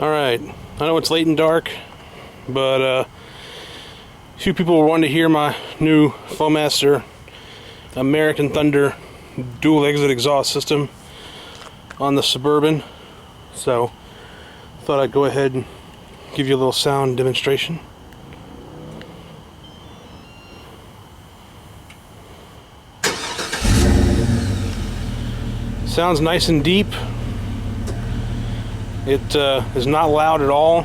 Alright, I know it's late and dark, but a few people were wanting to hear my new Flowmaster American Thunder dual exit exhaust system on the Suburban, so thought I'd go ahead and give you a little sound demonstration. Sounds nice and deep. It is not loud at all.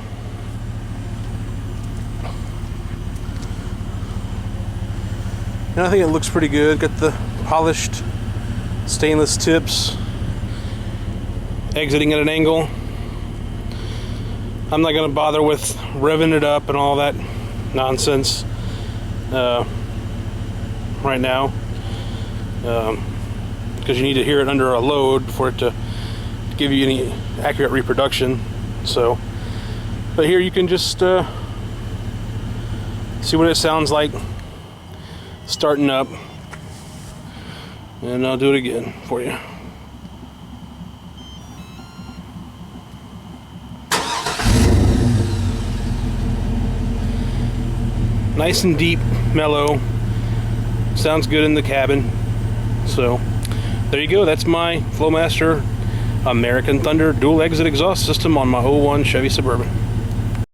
And I think it looks pretty good. Got the polished stainless tips, exiting at an angle. I'm not going to bother with revving it up and all that nonsense right now, because you need to hear it under a load for it to give you any accurate reproduction. So, but here you can just see what it sounds like starting up, and I'll do it again for you. Nice and deep, mellow, sounds good in the cabin. So there you go, that's my Flowmaster American Thunder dual exit exhaust system on my '01 Chevy Suburban.